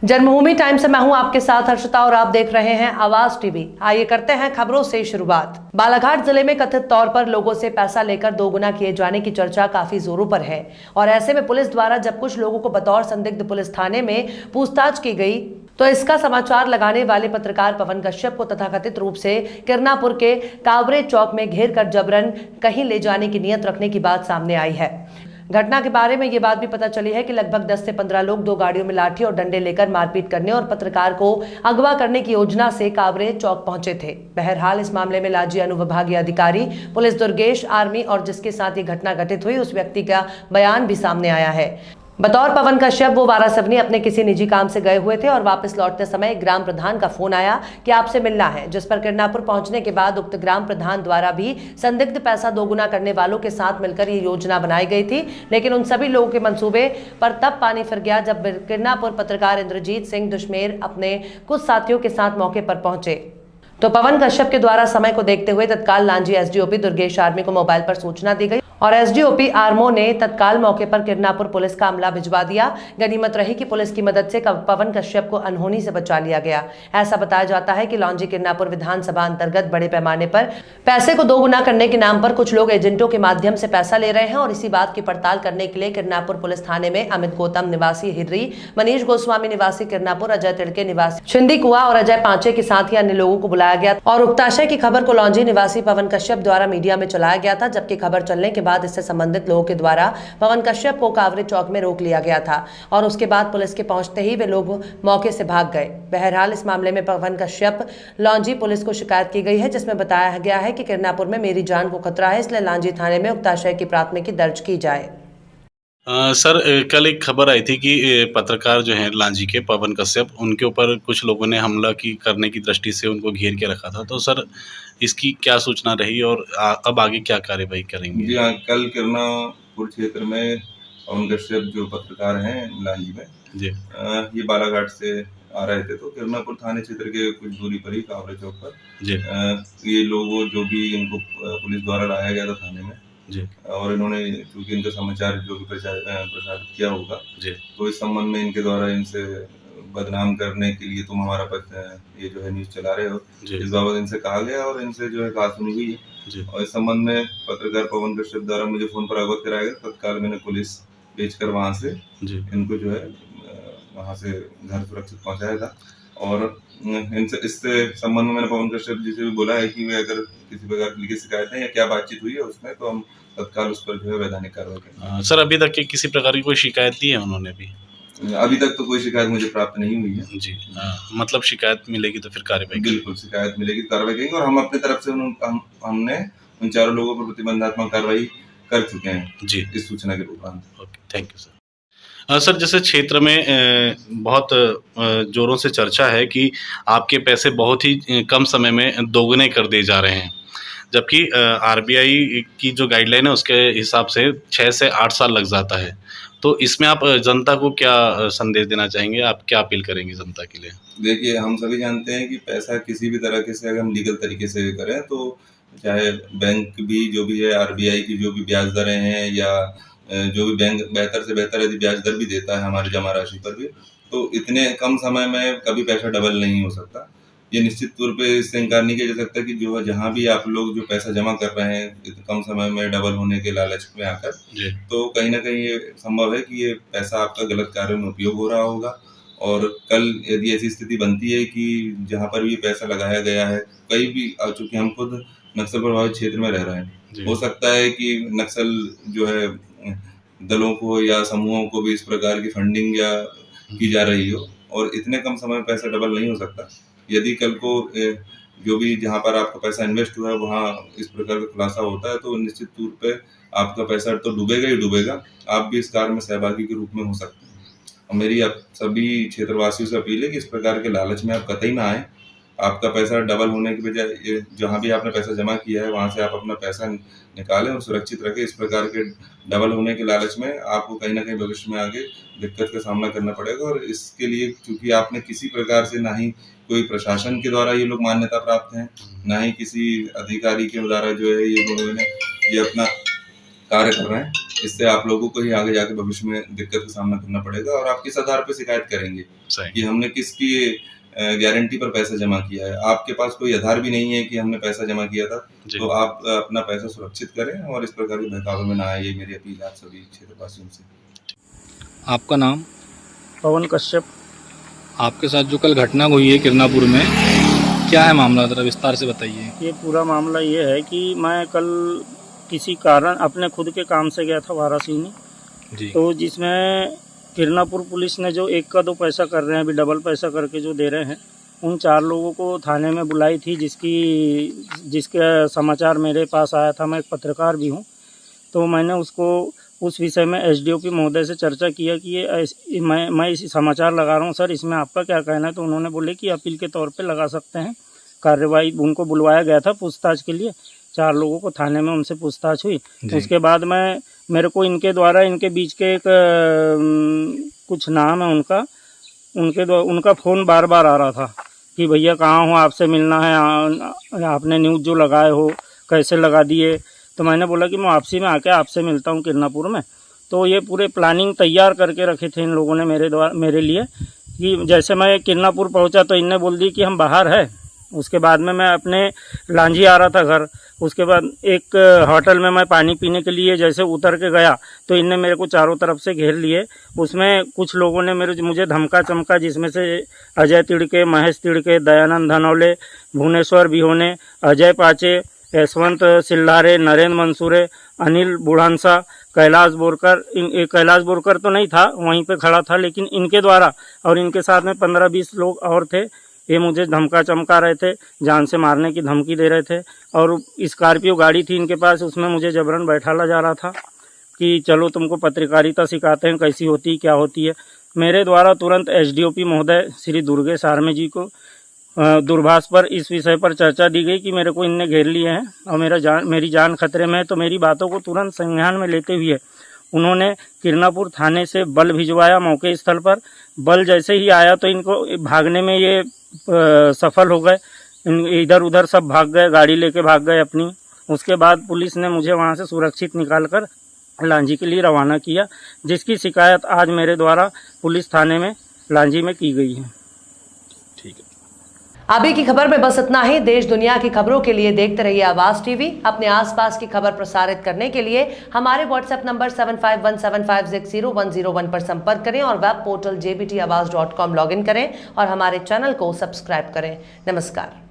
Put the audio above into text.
जन्मभूमि time से मैं हूं आपके साथ हर्षिता और आप देख रहे हैं आवाज टीवी। आइए करते हैं खबरों से शुरुआत। बालाघाट जिले में कथित तौर पर लोगों से पैसा लेकर दोगुना किए जाने की चर्चा काफी जोरों पर है और ऐसे में पुलिस द्वारा जब कुछ लोगों को बतौर संदिग्ध पुलिस थाने में पूछताछ की गई तो इसका समाचार लगाने वाले पत्रकार पवन कश्यप को तथाकथित रूप से किरनापुर के कावरे चौक में घेर कर जबरन कहीं ले जाने की नीयत रखने की बात सामने आई है। घटना के बारे में ये बात भी पता चली है कि लगभग 10 से 15 लोग 2 गाड़ियों में लाठी और डंडे लेकर मारपीट करने और पत्रकार को अगवा करने की योजना से कावरे चौक पहुंचे थे। बहरहाल इस मामले में लाजी अनुविभागीय अधिकारी पुलिस दुर्गेश आर्मी और जिसके साथ ये घटना घटित हुई उस व्यक्ति का बयान भी सामने आया है। बतौर पवन कश्यप वो वारासवनी अपने किसी निजी काम से गए हुए थे और वापस लौटते समय एक ग्राम प्रधान का फोन आया कि आपसे मिलना है, जिस पर किरनापुर पहुंचने के बाद उक्त ग्राम प्रधान द्वारा भी संदिग्ध पैसा दोगुना करने वालों के साथ मिलकर ये योजना बनाई गई थी। लेकिन उन सभी लोगों के मंसूबे पर तब पानी फिर गया जब किरनापुर पत्रकार इंद्रजीत सिंह दुश्मेर अपने कुछ साथियों के साथ मौके पर पहुंचे तो पवन कश्यप के द्वारा समय को देखते हुए तत्काल लांजी एसडीओपी दुर्गेश आर्मी को मोबाइल पर सूचना दी गई और एसडीओपी आर्मो ने तत्काल मौके पर किरनापुर पुलिस का अमला भिजवा दिया। गनीमत रही कि पुलिस की मदद से पवन कश्यप को अनहोनी से बचा लिया गया। ऐसा बताया जाता है कि लांजी किरनापुर विधानसभा अंतर्गत बड़े पैमाने पर पैसे को दोगुना करने के नाम पर कुछ लोग एजेंटों के माध्यम से पैसा ले रहे हैं और इसी बात की पड़ताल करने के लिए किरनापुर पुलिस थाने में अमित गौतम निवासी हिर्री, मनीष गोस्वामी निवासी किरनापुर, अजय तिड़के निवासी छिंदी कुआ और अजय पांचे के साथ ही अन्य लोगों को बुलाया गया और उक्ताशय की खबर को लांजी निवासी पवन कश्यप द्वारा मीडिया में चलाया गया था। जबकि खबर चलने के बाद इससे संबंधित लोगों के द्वारा पवन कश्यप को कावरे चौक में रोक लिया गया था और उसके बाद पुलिस के पहुंचते ही वे लोग मौके से भाग गए। बहरहाल इस मामले में पवन कश्यप लांजी पुलिस को शिकायत की गई है, जिसमें बताया गया है कि किरनापुर में मेरी जान को खतरा है, इसलिए लांजी थाने में उक्ताशय की प्राथमिकी दर्ज की जाए। सर, कल एक खबर आई थी कि पत्रकार जो हैं लांजी के पवन कश्यप, उनके ऊपर कुछ लोगों ने हमला करने की दृष्टि से उनको घेर के रखा था। तो सर, इसकी क्या सूचना रही और अब आगे क्या कार्यवाही करेंगे? जी हाँ, कल किरनापुर क्षेत्र में पवन कश्यप जो पत्रकार हैं लांजी में जी ये बालाघाट से आ रहे थे तो किरनापुर थाने क्षेत्र के कुछ दूरी पर ही कावरे चौक पर ये लोगों जो भी इनको पुलिस द्वारा लाया गया था थाने में जी और इन्होंने चूंकि इनका समाचार जो भी प्रसारित किया होगा जी तो इस संबंध में इनके द्वारा इनसे बदनाम करने के लिए तुम हमारा ये जो है न्यूज चला रहे हो, इस बाबत इनसे कहा गया और इनसे जो है कहा सुनी हुई है और इस संबंध में पत्रकार पवन कश्यप द्वारा मुझे फोन पर अवगत कराया गया। तत्काल मैंने पुलिस भेजकर वहां से इनको जो है वहां से घर सुरक्षित पहुंचाया था और इनसे इससे संबंध में मैंने पवन कश्यप जी से भी बोला है कि वे अगर किसी प्रकार की लिखित शिकायत है या क्या बातचीत हुई है उसमें तो हम तत्काल उस पर जो है वैधानिक कार्रवाई करेंगे। सर, अभी तक किसी प्रकार की कोई शिकायत दी है उन्होंने भी? अभी तक तो कोई शिकायत मुझे प्राप्त नहीं हुई है। जी मतलब शिकायत मिलेगी तो फिर कार्रवाई? बिल्कुल, शिकायत मिलेगी तो कार्रवाई करेंगे और हम अपनी तरफ से हमने उन चारों लोगों पर प्रतिबंधात्मक कार्रवाई कर चुके हैं जी इस सूचना के रूप में। Okay, thank you sir. Sir, जैसे क्षेत्र में बहुत जोरों से चर्चा है कि आपके पैसे बहुत ही कम समय में दोगुने कर दिए जा रहे हैं, जबकि आरबीआई की जो गाइडलाइन है उसके हिसाब से 6 से 8 साल लग जाता है। तो इसमें आप जनता को क्या संदेश देना चाहेंगे? आप क्या अपील करेंगे जनता के लिए? देखिए, हम सभी जानते हैं कि पैसा किसी भी तरह से अगर हम लीगल तरीके से करें तो चाहे बैंक भी जो भी है आरबीआई की जो भी ब्याज दरें हैं या जो भी बैंक बेहतर से बेहतर यदि ब्याज दर भी देता है हमारी जमा राशि पर भी, तो इतने कम समय में कभी पैसा डबल नहीं हो सकता। ये निश्चित तौर पे इससे इनकार नहीं किया जा सकता कि जो जहाँ भी आप लोग जो पैसा जमा कर रहे हैं इतने कम समय में डबल होने के लालच में आकर, तो कहीं ना कहीं ये संभव है कि ये पैसा आपका गलत कार्यों में उपयोग हो रहा होगा और कल यदि ऐसी स्थिति बनती है कि जहाँ पर भी पैसा लगाया गया है कहीं भी, चूंकि हम खुद नक्सल प्रभावित क्षेत्र में रह रहे हैं, हो सकता है कि नक्सल जो है दलों को या समूहों को भी इस प्रकार की फंडिंग या की जा रही हो और इतने कम समय में पैसा डबल नहीं हो सकता। यदि कल को जो भी जहाँ पर आपका पैसा इन्वेस्ट हुआ है वहाँ इस प्रकार का खुलासा होता है तो निश्चित तौर पे आपका पैसा तो डूबेगा ही डूबेगा, आप भी इस कार्य में सहभागी के रूप में हो सकते हैं। और मेरी आप सभी क्षेत्रवासियों से अपील है कि इस प्रकार के लालच में आप कतई ना आए। आपका पैसा डबल होने की बजाय जहाँ भी आपने पैसा जमा किया है वहाँ से आप अपना पैसा निकालें और सुरक्षित रखें। इस प्रकार के डबल होने के लालच में आपको कहीं ना कहीं भविष्य में आगे दिक्कत का सामना करना पड़ेगा और इसके लिए चूंकि आपने किसी प्रकार से ना ही कोई प्रशासन के द्वारा ये लोग मान्यता प्राप्त हैं, ना ही किसी अधिकारी के द्वारा जो है ये लोगों ने ये अपना कार्य कर रहे हैं। इससे आप लोगों को ही आगे जाके भविष्य में दिक्कत का सामना करना पड़ेगा और आप किस आधार पर शिकायत करेंगे कि हमने किसकी गारंटी पर पैसा जमा किया है। आपके पास कोई आधार भी नहीं है कि हमने पैसा जमा किया था, तो आप अपना पैसा सुरक्षित करें और इस प्रकार के बहकावे में ना आए, ये मेरी अपील है आप सभी क्षेत्रवासियों से। आपका नाम? पवन कश्यप। आपके साथ जो कल घटना हुई है किरनापुर में, क्या है मामला, जरा विस्तार से बताइए। ये पूरा मामला ये है कि मैं कल किसी कारण अपने खुद के काम से गया था वाराणसी जी, तो जिसमें किरनापुर पुलिस ने जो 1 का 2 पैसा कर रहे हैं, अभी डबल पैसा करके जो दे रहे हैं, उन 4 लोगों को थाने में बुलाई थी, जिसके समाचार मेरे पास आया था। मैं एक पत्रकार भी हूँ, तो मैंने उसको उस विषय में एसडीओपी महोदय से चर्चा किया कि ये मैं इसी समाचार लगा रहा हूँ सर, इसमें आपका क्या कहना है। तो उन्होंने बोले कि अपील के तौर पे लगा सकते हैं, कार्रवाई। उनको बुलवाया गया था पूछताछ के लिए, 4 लोगों को थाने में उनसे पूछताछ हुई। उसके बाद मेरे को इनके द्वारा इनके बीच के एक कुछ नाम है उनका फ़ोन बार बार आ रहा था कि भैया कहाँ हो, आपसे मिलना है, आपने न्यूज़ जो लगाए हो कैसे लगा दिए। तो मैंने बोला कि मैं वापसी में आके आपसे मिलता हूँ किरनापुर में। तो ये पूरे प्लानिंग तैयार करके रखे थे इन लोगों ने मेरे लिए कि जैसे मैं किरनापुर पहुँचा तो इनने बोल दी कि हम बाहर है। उसके बाद में मैं अपने लांजी आ रहा था घर। उसके बाद एक होटल में मैं पानी पीने के लिए जैसे उतर के गया तो इनने मेरे को चारों तरफ से घेर लिए। उसमें कुछ लोगों ने मुझे धमका चमका, जिसमें से अजय तिड़के, महेश तिड़के, दयानंद धनौले, भुवनेश्वर बिहोने, अजय पाचे, यशवंत सिल्लारे, नरेंद्र मंसूरे, अनिल बुढ़ानसा, कैलाश बोरकर तो नहीं था, वहीं पे खड़ा था, लेकिन इनके द्वारा और इनके साथ में 15-20 लोग और थे। ये मुझे धमका चमका रहे थे, जान से मारने की धमकी दे रहे थे। और स्कॉर्पियो गाड़ी थी इनके पास, उसमें मुझे जबरन बैठाला जा रहा था कि चलो तुमको पत्रकारिता सिखाते हैं कैसी होती है, क्या होती है। मेरे द्वारा तुरंत एसडीओपी महोदय श्री दुर्गेश आर्मे जी को दूरभाष पर इस विषय पर चर्चा दी गई कि मेरे को इनने घेर लिए हैं और मेरी जान खतरे में है। तो मेरी बातों को तुरंत संज्ञान में लेते हुए उन्होंने किरनापुर थाने से बल भिजवाया मौके स्थल पर। बल जैसे ही आया तो इनको भागने में ये सफल हो गए, इधर उधर सब भाग गए, गाड़ी लेके भाग गए अपनी। उसके बाद पुलिस ने मुझे वहाँ से सुरक्षित निकालकर लांजी के लिए रवाना किया, जिसकी शिकायत आज मेरे द्वारा पुलिस थाने में लांजी में की गई है। अभी की खबर में बस इतना ही। देश दुनिया की खबरों के लिए देखते रहिए आवाज टीवी। अपने आसपास की खबर प्रसारित करने के लिए हमारे व्हाट्सएप नंबर 7517560101 पर संपर्क करें और वेब पोर्टल jbtawaz.com लॉगिन करें और हमारे चैनल को सब्सक्राइब करें। नमस्कार।